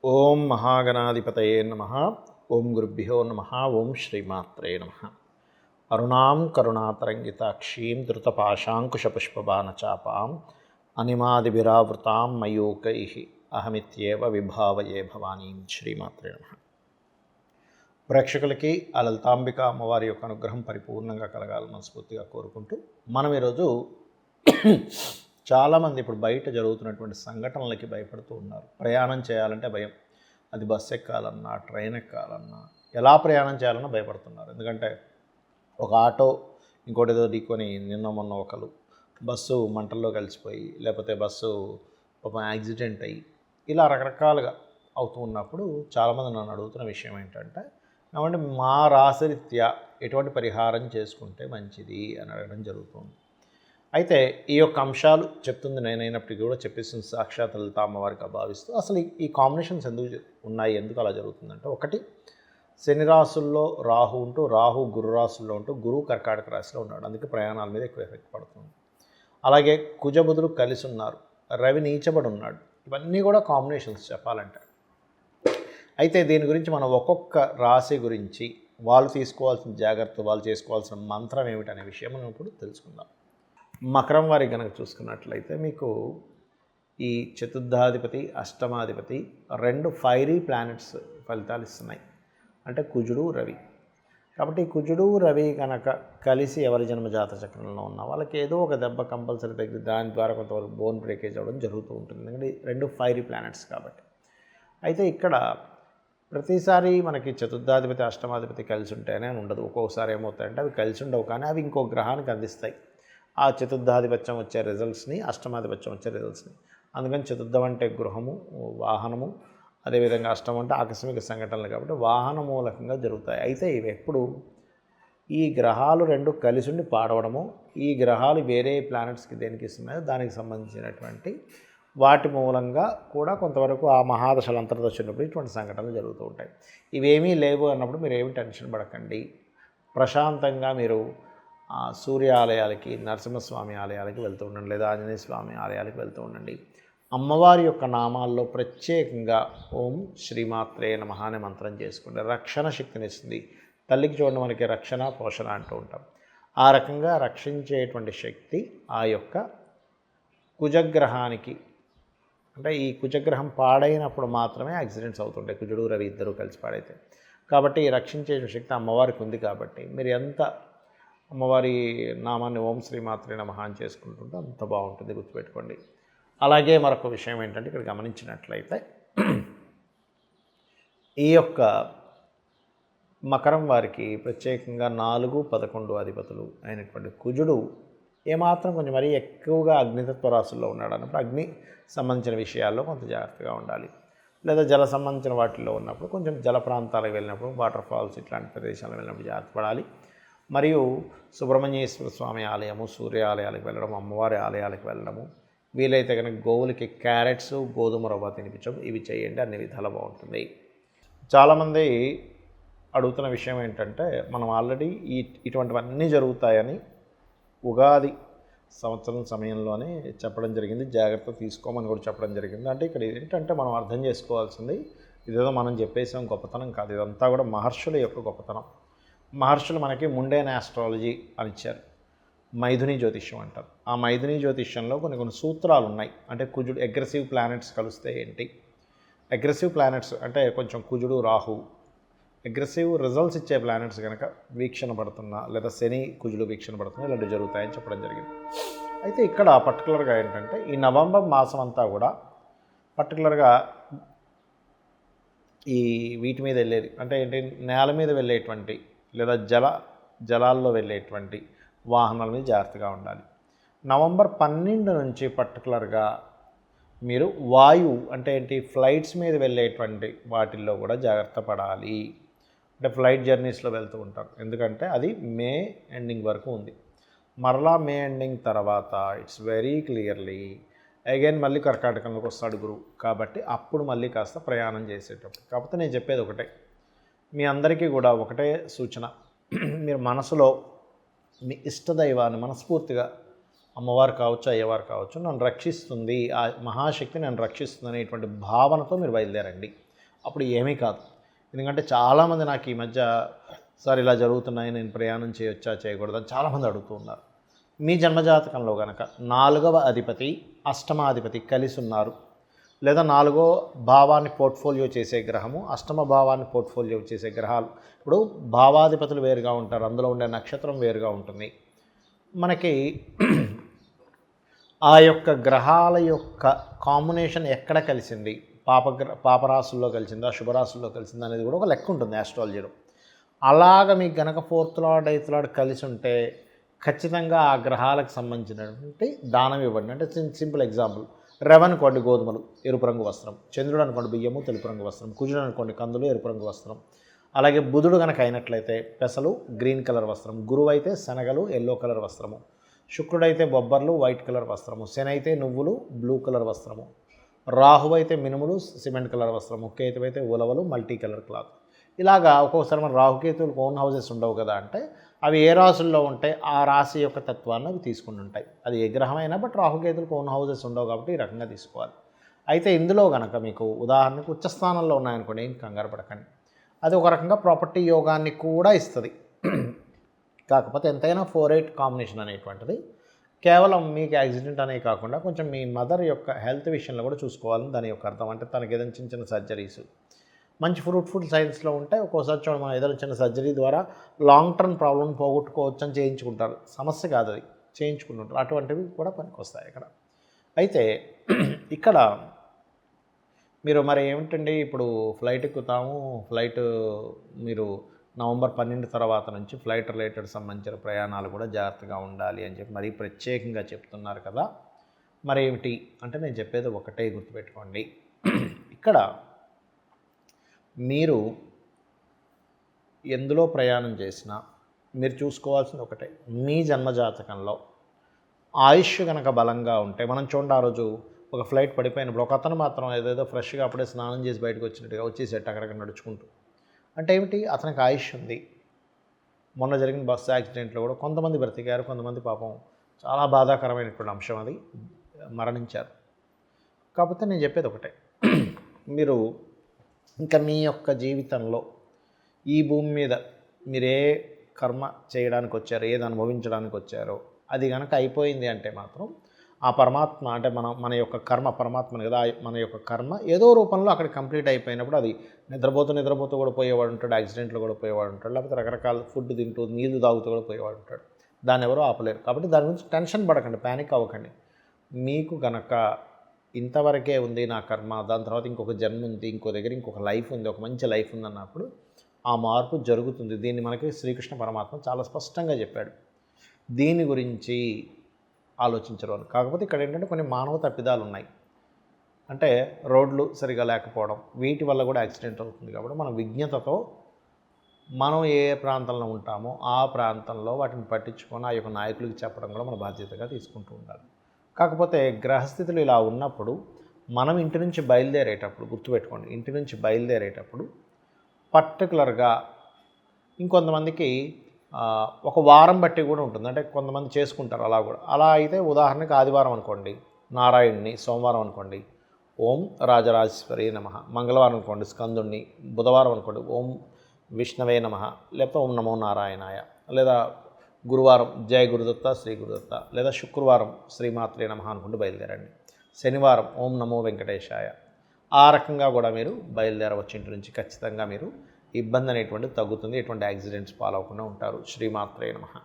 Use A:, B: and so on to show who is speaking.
A: ఓం మహాగణాధిపతయే నమః. ఓం గురుభ్యో నమః. ఓం శ్రీమాత్రే నమః. అరుణాం కరుణాతరంగితాక్షీం ధృతపాశాంకుశపుష్పబాణచాపాం అనిమాదిభిరావృతాం మయూకైః అహమిత్యేవ విభావయే భవానీం. శ్రీమాత్రే నమః. ప్రేక్షకులకి ఆ లలితాంబిక అమ్మవారి యొక్క అనుగ్రహం పరిపూర్ణంగా కలగాలని మనస్ఫూర్తిగా కోరుకుంటూ మనం ఈరోజు చాలామంది ఇప్పుడు బయట జరుగుతున్నటువంటి సంఘటనలకి భయపడుతూ ఉన్నారు. ప్రయాణం చేయాలంటే భయం. అది బస్సు ఎక్కాలన్నా, ట్రైన్ ఎక్కాలన్నా, ఎలా ప్రయాణం చేయాలన్నా భయపడుతున్నారు. ఎందుకంటే ఒక ఆటో ఇంకోటి ఏదో ఢీకొని నిన్న మొన్న ఒకరు బస్సు మంటల్లో కలిసిపోయి, లేకపోతే బస్సు పాపం యాక్సిడెంట్ అయ్యి, ఇలా రకరకాలుగా అవుతూ ఉన్నప్పుడు చాలామంది నన్ను అడుగుతున్న విషయం ఏంటంటే, ఏమంటే మా రాశిరీత్యా ఎటువంటి పరిహారం చేసుకుంటే మంచిది అని అడగడం జరుగుతుంది. అయితే ఈ యొక్క అంశాలు చెప్తుంది నేనైనప్పటికీ కూడా చెప్పేసిన సాక్షాత్ లలిత అమ్మవారికి భావిస్తూ అసలు ఈ కాంబినేషన్స్ ఎందుకు ఉన్నాయి, ఎందుకు అలా జరుగుతుందంటే, ఒకటి శని రాశుల్లో రాహు ఉంటూ, రాహు గురు రాశుల్లో ఉంటూ, గురువు కర్కాటక రాశిలో ఉన్నాడు. అందుకే ప్రయాణాల మీద ఎక్కువ ఎఫెక్ట్ పడుతుంది. అలాగే కుజబుధులు కలిసి ఉన్నారు, రవి నీచబడి ఉన్నాడు. ఇవన్నీ కూడా కాంబినేషన్స్ చెప్పాలంటే. అయితే దీని గురించి మనం ఒక్కొక్క రాశి గురించి వాళ్ళు తీసుకోవాల్సిన జాగ్రత్త, వాళ్ళు చేసుకోవాల్సిన మంత్రం ఏమిటనే విషయం మనం ఇప్పుడు తెలుసుకుందాం. మకరం వారి కనుక చూసుకున్నట్లయితే మీకు ఈ చతుర్థాధిపతి, అష్టమాధిపతి రెండు ఫైరీ ప్లానెట్స్ ఫలితాలు ఇస్తున్నాయి. అంటే కుజుడు, రవి. కాబట్టి కుజుడు, రవి కనుక కలిసి ఎవరి జన్మజాత చక్రంలో ఉన్న వాళ్ళకి ఏదో ఒక దెబ్బ కంపల్సరీ తగ్గి దాని ద్వారా కొంతవరకు బోన్ బ్రేకేజ్ అవ్వడం జరుగుతూ ఉంటుంది. ఎందుకంటే రెండు ఫైరీ ప్లానెట్స్ కాబట్టి. అయితే ఇక్కడ ప్రతిసారి మనకి చతుర్థాధిపతి, అష్టమాధిపతి కలిసి ఉంటేనే ఉండదు. ఒక్కొక్కసారి ఏమవుతాయంటే అవి కలిసి ఉండవు, కానీ అవి ఇంకో గ్రహానికి అందిస్తాయి ఆ చతుర్థాధిపత్యం వచ్చే రిజల్ట్స్ని, అష్టమాధిపత్యం వచ్చే రిజల్ట్స్ని. అందుకని చతుర్థం అంటే గృహము, వాహనము, అదేవిధంగా అష్టం అంటే ఆకస్మిక సంఘటనలు కాబట్టి వాహన మూలకంగా జరుగుతాయి. అయితే ఇవి ఎప్పుడు ఈ గ్రహాలు రెండు కలిసి ఉండి పాడవడము, ఈ గ్రహాలు వేరే ప్లానెట్స్కి దేనికి ఇస్తున్నాయో దానికి సంబంధించినటువంటి వాటి మూలంగా కూడా కొంతవరకు ఆ మహాదశలు అంతర్దశ ఉన్నప్పుడు ఇటువంటి సంఘటనలు జరుగుతూ ఉంటాయి. ఇవేమీ లేవు అన్నప్పుడు మీరు ఏమి టెన్షన్ పడకండి. ప్రశాంతంగా మీరు సూర్య ఆలయాలకి, నరసింహస్వామి ఆలయాలకి వెళ్తూ ఉండండి, లేదా ఆంజనేయ స్వామి ఆలయాలకు వెళ్తూ ఉండండి. అమ్మవారి యొక్క నామాల్లో ప్రత్యేకంగా ఓం శ్రీమాత్రే నమః అనే మంత్రం చేసుకోండి. రక్షణ శక్తినిస్తుంది. తల్లికి చూడండి, మనకి రక్షణ, పోషణ అంటూ ఉంటాం. ఆ రకంగా రక్షించేటువంటి శక్తి ఆ యొక్క కుజగ్రహానికి, అంటే ఈ కుజగ్రహం పాడైనప్పుడు మాత్రమే యాక్సిడెంట్స్ అవుతుంటాయి. కుజుడు, రవి ఇద్దరు కలిసి పాడైతే. కాబట్టి రక్షించే శక్తి అమ్మవారికి ఉంది. కాబట్టి మీరు ఎంత అమ్మవారి నామాన్ని ఓం శ్రీమాత్రే నమః అని చేసుకుంటుంటే అంత బాగుంటుంది, గుర్తుపెట్టుకోండి. అలాగే మరొక విషయం ఏంటంటే, ఇక్కడ గమనించినట్లయితే ఈ యొక్క మకరం వారికి ప్రత్యేకంగా 4, 11 అధిపతులు అయినటువంటి కుజుడు ఏమాత్రం కొంచెం మరీ ఎక్కువగా అగ్నితత్వ రాశుల్లో ఉన్నాడు అన్నప్పుడు అగ్ని సంబంధించిన విషయాల్లో కొంత జాగ్రత్తగా ఉండాలి. లేదా జల సంబంధించిన వాటిల్లో ఉన్నప్పుడు కొంచెం జల ప్రాంతాలకు వెళ్ళినప్పుడు, వాటర్ ఫాల్స్ ఇట్లాంటి ప్రదేశాలకు వెళ్ళినప్పుడు జాగ్రత్త పడాలి. మరియు సుబ్రహ్మణ్యేశ్వర స్వామి ఆలయము, సూర్య ఆలయాలకు వెళ్ళడం, అమ్మవారి ఆలయాలకు వెళ్ళడము, వీలైతే కనుక గోవులకి క్యారెట్స్, గోధుమ రవ్వ తినిపించడం, ఇవి చేయండి. అన్ని విధాలు బాగుంటుంది. చాలామంది అడుగుతున్న విషయం ఏంటంటే, మనం ఆల్రెడీ ఇటువంటివన్నీ జరుగుతాయని ఉగాది సంవత్సరం సమయంలోనే చెప్పడం జరిగింది. జాగ్రత్త తీసుకోమని కూడా చెప్పడం జరిగింది. అంటే ఇక్కడ ఏంటంటే మనం అర్థం చేసుకోవాల్సింది, ఇదేదో మనం చెప్పేసాం గొప్పతనం కాదు. ఇదంతా కూడా మహర్షుల యొక్క గొప్పతనం. మహర్షులు మనకి ముండేన్ ఆస్ట్రాలజీ అని ఇచ్చారు. మైథుని జ్యోతిష్యం అంటారు. ఆ మైథుని జ్యోతిష్యంలో కొన్ని సూత్రాలు ఉన్నాయి. అంటే కుజుడు, అగ్రెసివ్ ప్లానెట్స్ కలిస్తే ఏంటి, అగ్రెసివ్ ప్లానెట్స్ అంటే కొంచెం కుజుడు, రాహు అగ్రెసివ్ రిజల్ట్స్ ఇచ్చే ప్లానెట్స్ కనుక వీక్షణ పడుతున్నా, లేదా శని కుజుడు వీక్షణ పడుతున్నా ఇలాంటివి జరుగుతాయని చెప్పడం జరిగింది. అయితే ఇక్కడ పర్టికులర్గా ఏంటంటే, ఈ నవంబర్ మాసం అంతా కూడా పర్టికులర్గా ఈ వీటి మీద వెళ్ళేది అంటే ఏంటి, నేల మీద వెళ్ళేటువంటి లేదా జలాల్లో వెళ్ళేటువంటి వాహనాల మీద జాగ్రత్తగా ఉండాలి. నవంబర్ 12 నుంచి పర్టికులర్గా మీరు వాయువు అంటే ఏంటి, ఫ్లైట్స్ మీద వెళ్ళేటువంటి వాటిల్లో కూడా జాగ్రత్త పడాలి. అంటే ఫ్లైట్ జర్నీస్లో వెళ్తూ ఉంటారు. ఎందుకంటే అది మే ఎండింగ్ వరకు ఉంది. మరలా మే ఎండింగ్ తర్వాత ఇట్స్ వెరీ క్లియర్లీ అగైన్ మళ్ళీ కర్కాటకంలోకి వస్తాడు గురువు. కాబట్టి అప్పుడు మళ్ళీ కాస్త ప్రయాణం చేసేటప్పుడు. కాకపోతే నేను చెప్పేది ఒకటే, మీ అందరికీ కూడా ఒకటే సూచన, మీరు మనసులో మీ ఇష్టదైవాన్ని మనస్ఫూర్తిగా అమ్మవారు కావచ్చు, అయ్యవారు కావచ్చు, నన్ను రక్షిస్తుంది, ఆ మహాశక్తి నన్ను రక్షిస్తుంది అనేటువంటి భావనతో మీరు బయలుదేరండి. అప్పుడు ఏమీ కాదు. ఎందుకంటే చాలామంది నాకు ఈ మధ్య సార్ ఇలా జరుగుతున్నాయి, నేను ప్రయాణం చేయొచ్చా చేయకూడదని చాలామంది అడుగుతూ ఉన్నారు. మీ జన్మజాతకంలో కనుక 4వ అధిపతి 8వ అధిపతి కలిసి ఉన్నారు, లేదా 4వ భావాన్ని పోర్ట్ఫోలియో చేసే గ్రహము 8వ భావాన్ని పోర్ట్ఫోలియో చేసే గ్రహాలు, ఇప్పుడు భావాధిపతులు వేరుగా ఉంటారు, అందులో ఉండే నక్షత్రం వేరుగా ఉంటుంది. మనకి ఆ యొక్క గ్రహాల యొక్క కాంబినేషన్ ఎక్కడ కలిసింది, పాపరాశుల్లో కలిసిందా శుభరాశుల్లో కలిసిందా అనేది కూడా ఒక లెక్క ఉంటుంది ఆస్ట్రాలజీలో. అలాగ మీకు గనక 4th లార్డ్ 8th లార్డ్ కలిసి ఉంటే ఖచ్చితంగా ఆ గ్రహాలకు సంబంధించినటువంటి దానం ఇవ్వండి. అంటే సింపుల్ ఎగ్జాంపుల్, రవి అనుకోండి గోధుమలు ఎరుపు రంగు వస్త్రం, చంద్రుడు అనుకోండి బియ్యము తెలుపు రంగు వస్త్రం, కుజుడు అనుకోండి కందులు ఎరుపు రంగు వస్త్రం, అలాగే బుధుడు కనుక అయినట్లయితే పెసలు గ్రీన్ కలర్ వస్త్రం, గురువు అయితే శనగలు ఎల్లో కలర్ వస్త్రము, శుక్రుడైతే బొబ్బర్లు వైట్ కలర్ వస్త్రము, శని అయితే నువ్వులు బ్లూ కలర్ వస్త్రము, రాహు అయితే మినుములు సిమెంట్ కలర్ వస్త్రము, కేతు అయితే ఉలవలు మల్టీ కలర్ క్లాత్. ఇలాగా ఒక్కొక్కసారి మన రాహుకేతువులకు ఓన్ హౌసెస్ ఉండవు కదా, అంటే అవి ఏ రాశుల్లో ఉంటే ఆ రాశి యొక్క తత్వాన్ని అవి తీసుకుని ఉంటాయి. అది ఏ గ్రహమైనా బట్ రాహుకేతువులకు ఓన్ హౌసెస్ ఉండవు కాబట్టి ఈ రకంగా తీసుకోవాలి. అయితే ఇందులో కనుక మీకు ఉదాహరణకు ఉచ్చస్థానంలో ఉన్నాయనుకోండి, ఏం కంగారు పడకండి, అది ఒక రకంగా ప్రాపర్టీ యోగాన్ని కూడా ఇస్తుంది. కాకపోతే ఎంతైనా 4-8 కాంబినేషన్ అనేటువంటిది కేవలం మీకు యాక్సిడెంట్ అనే కాకుండా కొంచెం మీ మదర్ యొక్క హెల్త్ విషయంలో కూడా చూసుకోవాలని దాని యొక్క అర్థం. అంటే తనకి ఏదైనా చిన్న చిన్న సర్జరీస్ మంచి ఫ్రూట్ఫుల్ సైన్స్లో ఉంటే ఒక్కోసారి చూడండి, మనం ఏదైనా చిన్న సర్జరీ ద్వారా లాంగ్ టర్మ్ ప్రాబ్లమ్ పోగొట్టుకోవచ్చు అని చేయించుకుంటారు. సమస్య కాదు, అది చేయించుకుంటుంటారు. అటువంటివి కూడా పనికొస్తాయి ఇక్కడ. అయితే ఇక్కడ మీరు మరి ఏమిటండి, ఇప్పుడు ఫ్లైట్ ఎక్కుతాము, ఫ్లైట్ మీరు నవంబర్ 12 తర్వాత నుంచి ఫ్లైట్ రిలేటెడ్ సంబంధించిన ప్రయాణాలు కూడా జాగ్రత్తగా ఉండాలి అని చెప్పి మరీ ప్రత్యేకంగా చెప్తున్నారు కదా. మరి ఏమిటి అంటే నేను చెప్పేది ఒకటే గుర్తుపెట్టుకోండి. ఇక్కడ మీరు ఎందులో ప్రయాణం చేసినా మీరు చూసుకోవాల్సింది ఒకటే, మీ జన్మజాతకంలో ఆయుష్ కనుక బలంగా ఉంటే, మనం చూడండి ఆ రోజు ఒక ఫ్లైట్ పడిపోయినప్పుడు ఒక అతను మాత్రం ఏదేదో ఫ్రెష్గా అప్పుడే స్నానం చేసి బయటకు వచ్చినట్టుగా వచ్చేసేట అక్కడికి నడుచుకుంటూ. అంటే ఏమిటి, అతనికి ఆయుష్ ఉంది. మొన్న జరిగిన బస్సు యాక్సిడెంట్లో కూడా కొంతమంది బ్రతికారు, కొంతమంది పాపం చాలా బాధాకరమైనటువంటి అంశం, అది మరణించారు. కాకపోతే నేను చెప్పేది ఒకటే, మీరు ఇంకా మీ యొక్క జీవితంలో ఈ భూమి మీద మీరే కర్మ చేయడానికి వచ్చారో, ఏది అనుభవించడానికి వచ్చారో అది కనుక అయిపోయింది అంటే మాత్రం ఆ పరమాత్మ, అంటే మన యొక్క కర్మ పరమాత్మని కదా, మన యొక్క కర్మ ఏదో రూపంలో అక్కడ కంప్లీట్ అయిపోయినప్పుడు అది నిద్రపోతూ కూడా పోయేవాడు ఉంటాడు, యాక్సిడెంట్లో కూడా పోయేవాడు ఉంటాడు, లేకపోతే రకరకాల ఫుడ్ తింటూ నీళ్లు తాగుతూ కూడా పోయేవాడు ఉంటాడు. దాన్ని ఎవరో ఆపలేరు. కాబట్టి దాని గురించి టెన్షన్ పడకండి, ప్యానిక్ అవ్వకండి. మీకు కనుక ఇంతవరకే ఉంది నా కర్మ, దాని తర్వాత ఇంకొక జన్మ ఉంది, ఇంకో దగ్గర ఇంకొక లైఫ్ ఉంది, ఒక మంచి లైఫ్ ఉంది అన్నప్పుడు ఆ మార్పు జరుగుతుంది. దీన్ని మనకి శ్రీకృష్ణ పరమాత్మ చాలా స్పష్టంగా చెప్పాడు. దీని గురించి ఆలోచించరు అని. కాకపోతే ఇక్కడ ఏంటంటే కొన్ని మానవ తప్పిదాలు ఉన్నాయి. అంటే రోడ్లు సరిగా లేకపోవడం, వీటి వల్ల కూడా యాక్సిడెంట్ అవుతుంది. కాబట్టి మనం విజ్ఞతతో మనం ఏ ప్రాంతంలో ఉంటామో ఆ ప్రాంతంలో వాటిని పట్టించుకొని ఆ యొక్క నాయకులకు చెప్పడం కూడా మన బాధ్యతగా తీసుకుంటూ ఉండాలి. కాకపోతే గ్రహస్థితులు ఇలా ఉన్నప్పుడు మనం ఇంటి నుంచి బయలుదేరేటప్పుడు గుర్తుపెట్టుకోండి, ఇంటి నుంచి బయలుదేరేటప్పుడు పర్టికులర్గా ఇంకొంతమందికి ఒక వారం బట్టి కూడా ఉంటుంది. అంటే కొంతమంది చేసుకుంటారు అలా కూడా. అలా అయితే ఉదాహరణకి ఆదివారం అనుకోండి నారాయణుని, సోమవారం అనుకోండి ఓం రాజరాజేశ్వరి నమః, మంగళవారం అనుకోండి స్కందుణ్ణి, బుధవారం అనుకోండి ఓం విష్ణవే నమః, లేకపోతే ఓం నమో నారాయణాయ, లేదా గురువారం జయ గురుదత్త శ్రీ గురుదత్త, లేదా శుక్రవారం శ్రీమాత్రే నమః అనుకుంటూ బయలుదేరండి. శనివారం ఓం నమో వెంకటేశాయ. ఆ రకంగా కూడా మీరు బయలుదేరవచ్చు ఇంటి నుంచి. ఖచ్చితంగా మీరు ఇబ్బంది అనేటువంటిది తగ్గుతుంది, ఎటువంటి యాక్సిడెంట్స్ పాలవకుండా ఉంటారు. శ్రీమాత్రే నమః.